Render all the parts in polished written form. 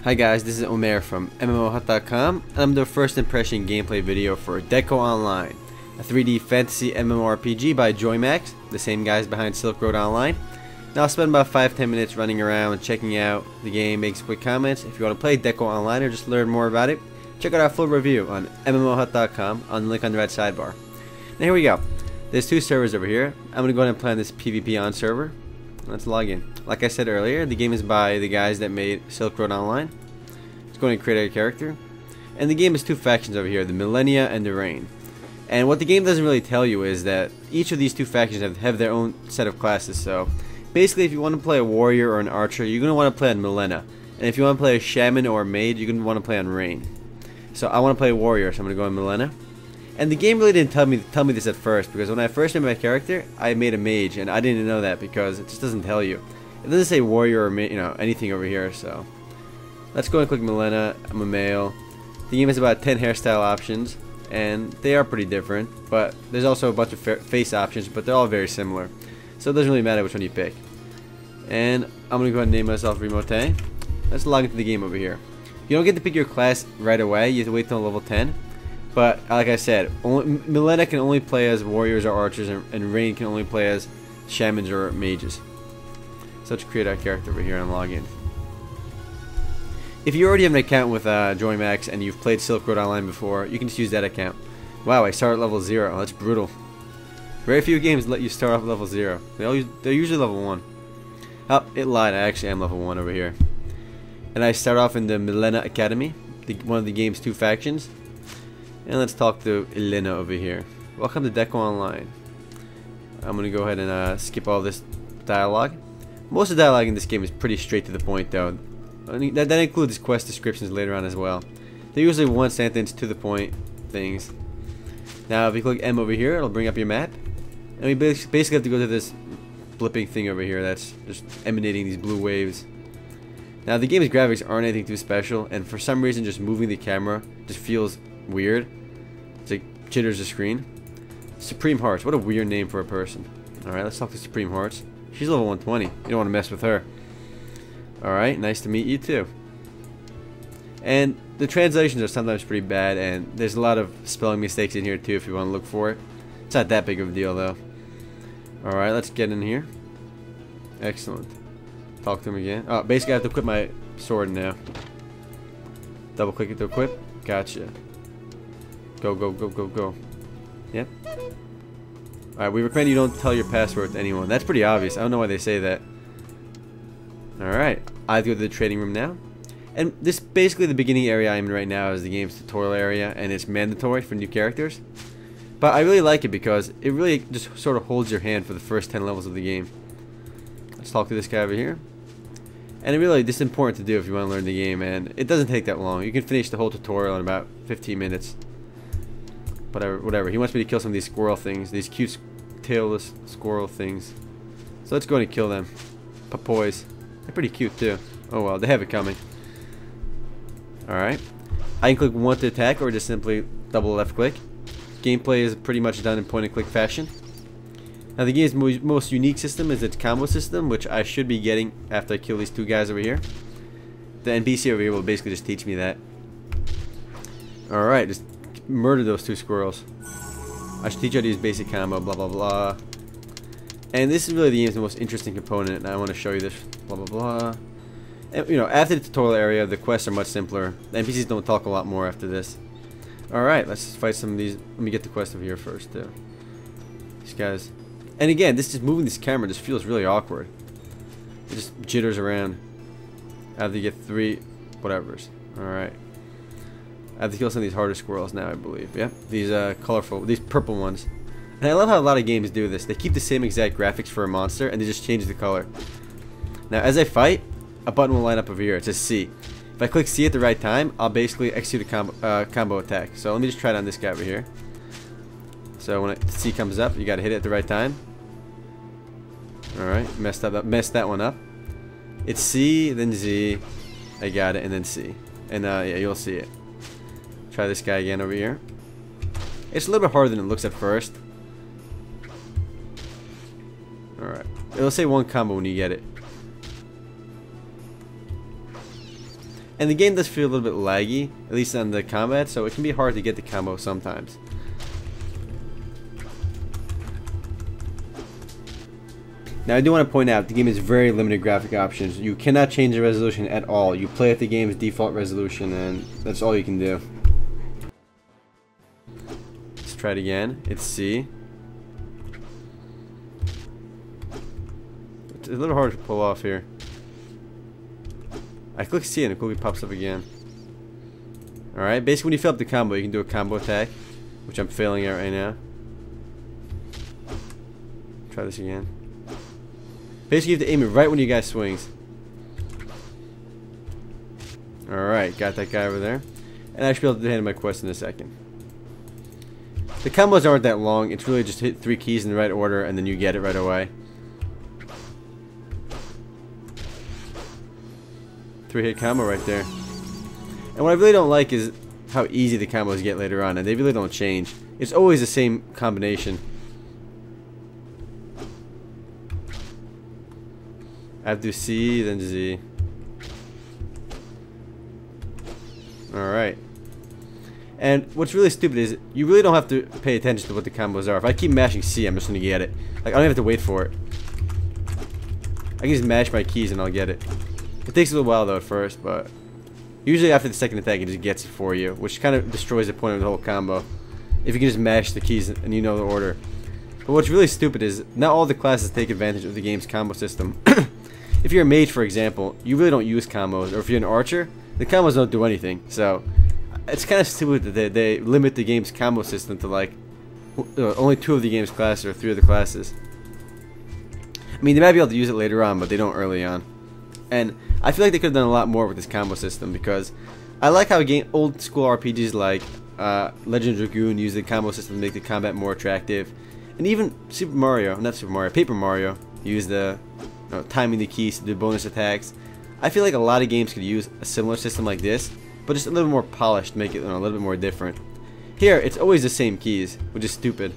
Hi guys, this is Omer from MMOHut.com, and I'm the first impression gameplay video for Deco Online, a 3D fantasy MMORPG by JoyMax, the same guys behind Silk Road Online. Now I'll spend about 5-10 minutes running around, checking out the game, making some quick comments. If you want to play Deco Online or just learn more about it, check out our full review on MMOHut.com on the link on the right sidebar. Now here we go. There's two servers over here. I'm going to go ahead and play on this PvP on server. Let's log in. Like I said earlier, the game is by the guys that made Silk Road Online. Let's go ahead and create a character. And the game is two factions over here, the Millennia and the Reign. And what the game doesn't really tell you is that each of these two factions have their own set of classes. So basically, if you want to play a warrior or an archer, you're going to want to play on Millennia. And if you want to play a shaman or a mage, you're going to want to play on Reign. So I want to play a warrior, so I'm going to go on Millennia. And the game really didn't tell me this at first, because when I first made my character, I made a mage, and I didn't know that because it just doesn't tell you. It doesn't say warrior or anything over here. So let's go and click Millennia. I'm a male. The game has about 10 hairstyle options, and they are pretty different. But there's also a bunch of face options, but they're all very similar. So it doesn't really matter which one you pick. And I'm gonna go ahead and name myself Remote. Let's log into the game over here. You don't get to pick your class right away. You have to wait till level 10. But like I said, Millennia can only play as warriors or archers, and Reign can only play as shamans or mages. So let's create our character over here and log in. If you already have an account with JoyMax and you've played Silk Road Online before, you can just use that account. Wow, I start at level 0. Oh, that's brutal. Very few games let you start off at level 0. They're usually level 1. Oh, it lied. I actually am level 1 over here. And I start off in the Millennia Academy, one of the game's two factions. And let's talk to Elena over here. Welcome to Deco Online. I'm going to go ahead and skip all this dialogue. Most of the dialogue in this game is pretty straight to the point, though. That includes quest descriptions later on as well. They're usually one sentence to the point things. Now, if you click M over here, it'll bring up your map. And we basically have to go to this blipping thing over here that's just emanating these blue waves. Now, the game's graphics aren't anything too special, and for some reason, just moving the camera just feels weird. It's like jitters the screen. Supreme Hearts, what a weird name for a person. Alright, let's talk to Supreme Hearts. She's level 120. You don't want to mess with her. Alright, nice to meet you too. And the translations are sometimes pretty bad, and there's a lot of spelling mistakes in here too if you want to look for it. It's not that big of a deal though. Alright, let's get in here. Excellent. Talk to him again. Oh, basically I have to equip my sword now. Double click it to equip. Gotcha. Go, go, go, go, go. Yep. Alright, we recommend you don't tell your password to anyone. That's pretty obvious. I don't know why they say that. Alright. I have to go to the trading room now. And this basically the beginning area I'm in right now is the game's tutorial area, and it's mandatory for new characters. But I really like it because it really just sort of holds your hand for the first 10 levels of the game. Let's talk to this guy over here. And this is important to do if you want to learn the game, and it doesn't take that long. You can finish the whole tutorial in about 15 minutes. Whatever. He wants me to kill some of these squirrel things, these cute tailless squirrel things. So let's go and kill them. Papoys. They're pretty cute too. Oh well, they have it coming. Alright. I can click 1 to attack, or just simply double left click. Gameplay is pretty much done in point and click fashion. Now the game's most unique system is its combo system, which I should be getting after I kill these two guys over here. The NPC over here will basically just teach me that. Alright, just murder those two squirrels. I should teach you how to use basic combo, blah blah blah. And this is really the game's most interesting component, and I want to show you this, blah blah blah. And, after the tutorial area, the quests are much simpler. The NPCs don't talk a lot more after this. Alright, let's fight some of these. Let me get the quest over here first, too. These guys. And again, just moving this camera just feels really awkward. It just jitters around. I have to get 3 whatevers. Alright. I have to kill some of these harder squirrels now, I believe. Yep, these these purple ones. And I love how a lot of games do this. They keep the same exact graphics for a monster, and they just change the color. Now, as I fight, a button will line up over here. It says C. If I click C at the right time, I'll basically execute a combo attack. So let me just try it on this guy over here. So when C comes up, you gotta hit it at the right time. Alright, messed that one up. It's C, then Z. I got it, and then C. And yeah, you'll see it. Try this guy again over here. It's a little bit harder than it looks at first. Alright. It'll say one combo when you get it. And the game does feel a little bit laggy, at least on the combat, so it can be hard to get the combo sometimes. Now I do want to point out the game has very limited graphic options. You cannot change the resolution at all. You play at the game's default resolution and that's all you can do. Let's try it again. It's C. It's a little hard to pull off here. I click C and it quickly pops up again. Alright, basically when you fill up the combo you can do a combo attack, which I'm failing at right now. Try this again. Basically you have to aim it right when you guy swings. Alright, got that guy over there. And I should be able to handle my quest in a second. The combos aren't that long, it's really just hit 3 keys in the right order and then you get it right away. 3-hit combo right there. And what I really don't like is how easy the combos get later on, and they really don't change. It's always the same combination. I have to do C, then Z. Alright. And what's really stupid is you really don't have to pay attention to what the combos are. If I keep mashing C, I'm just going to get it. Like, I don't have to wait for it. I can just mash my keys and I'll get it. It takes a little while though at first, but usually after the second attack it just gets it for you, which kind of destroys the point of the whole combo. If you can just mash the keys and you know the order. But what's really stupid is not all the classes take advantage of the game's combo system. If you're a mage, for example, you really don't use combos, or if you're an archer, the combos don't do anything. So it's kind of stupid that they limit the game's combo system to like only 2 of the game's classes or 3 of the classes. I mean, they might be able to use it later on, but they don't early on. And I feel like they could have done a lot more with this combo system, because I like how old school RPGs like Legend of Dragoon use the combo system to make the combat more attractive, and even Paper Mario use the timing the keys to do bonus attacks. I feel like a lot of games could use a similar system like this, but just a little more polished to make it a little bit more different. Here, it's always the same keys, which is stupid.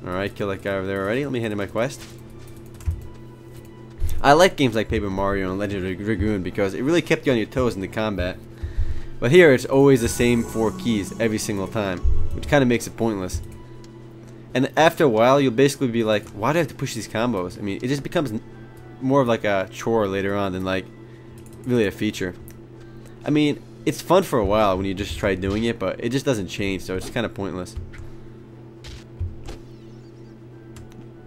Alright, kill that guy over there already. Let me hand in my quest. I like games like Paper Mario and Legend of Dragoon because it really kept you on your toes in the combat. But here, it's always the same 4 keys every single time, which kind of makes it pointless. And after a while, you'll basically be like, why do I have to push these combos? I mean, it just becomes more of like a chore later on than like really a feature. I mean, it's fun for a while when you just try doing it, but it just doesn't change, so it's kind of pointless.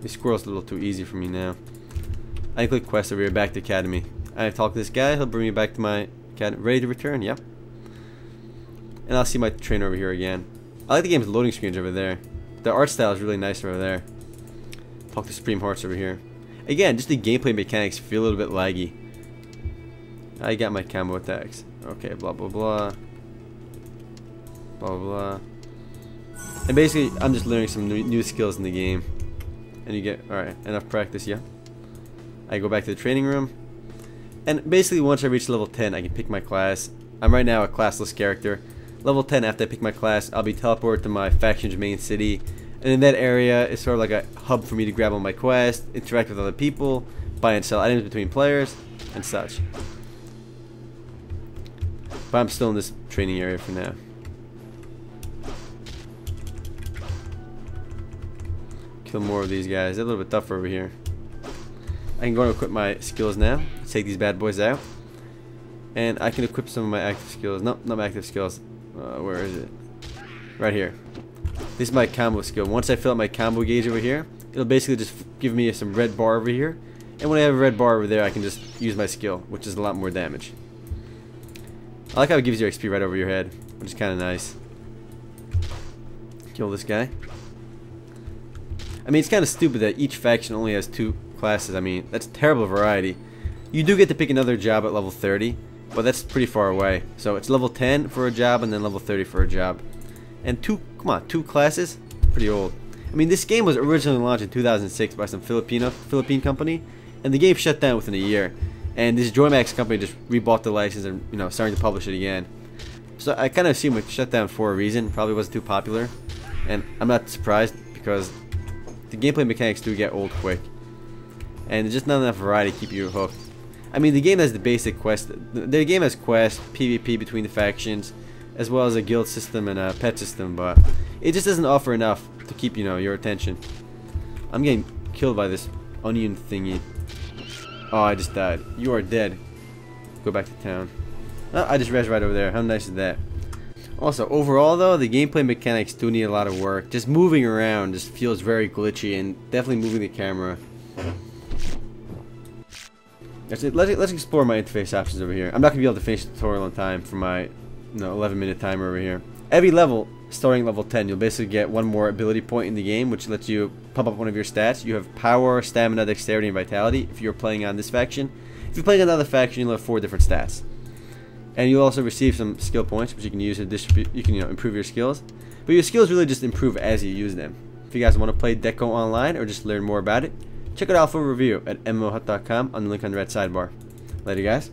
This squirrel's a little too easy for me now. I click quest over here, back to academy. I talk to this guy, he'll bring me back to my academy. Ready to return? Yep. And I'll see my trainer over here again. I like the game's loading screens over there. The art style is really nice over there. Talk to Supreme Hearts over here. Again, just the gameplay mechanics feel a little bit laggy. I got my combo attacks. Okay, blah blah blah. Blah blah blah. And basically, I'm just learning some new skills in the game. And you get, alright, enough practice, yeah. I go back to the training room. And basically, once I reach level 10, I can pick my class. I'm right now a classless character. Level 10, after I pick my class, I'll be teleported to my faction's main city. And in that area, it's sort of like a hub for me to grab on my quest, interact with other people, buy and sell items between players, and such. But I'm still in this training area for now. Kill more of these guys. They're a little bit tougher over here. I can go and equip my skills now. Let's take these bad boys out. And I can equip some of my active skills. Nope, not my active skills. Where is it? Right here. This is my combo skill. Once I fill up my combo gauge over here, it'll basically just give me some red bar over here. And when I have a red bar over there, I can just use my skill, which is a lot more damage. I like how it gives you XP right over your head, which is kind of nice. Kill this guy. I mean, it's kind of stupid that each faction only has 2 classes. I mean, that's terrible variety. You do get to pick another job at level 30, but that's pretty far away. So it's level 10 for a job and then level 30 for a job. And 2 classes? Pretty old. I mean, this game was originally launched in 2006 by some Philippine company, and the game shut down within a year. And this Joymax company just rebought the license and, you know, starting to publish it again. So I kind of assume it shut down for a reason. Probably wasn't too popular. And I'm not surprised because the gameplay mechanics do get old quick. And there's just not enough variety to keep you hooked. I mean, the game has the basic quest. The game has quests, PvP between the factions, as well as a guild system and a pet system, but it just doesn't offer enough to keep, you know, your attention. I'm getting killed by this onion thingy. Oh, I just died. You are dead. Go back to town. Oh, I just res right over there. How nice is that? Also, overall though, the gameplay mechanics do need a lot of work. Just moving around just feels very glitchy, and definitely moving the camera. That's it. Let's explore my interface options over here. I'm not gonna be able to finish the tutorial in time for my 11-minute timer over here. Every level, starting level 10, you'll basically get one more ability point in the game, which lets you pump up one of your stats. You have power, stamina, dexterity, and vitality if you're playing on this faction. If you're playing another faction, you'll have 4 different stats. And you'll also receive some skill points, which you can use to distribute. You can, improve your skills. But your skills really just improve as you use them. If you guys want to play Deco online or just learn more about it, check it out for a review at MMOHut.com on the link on the right sidebar. Later, guys.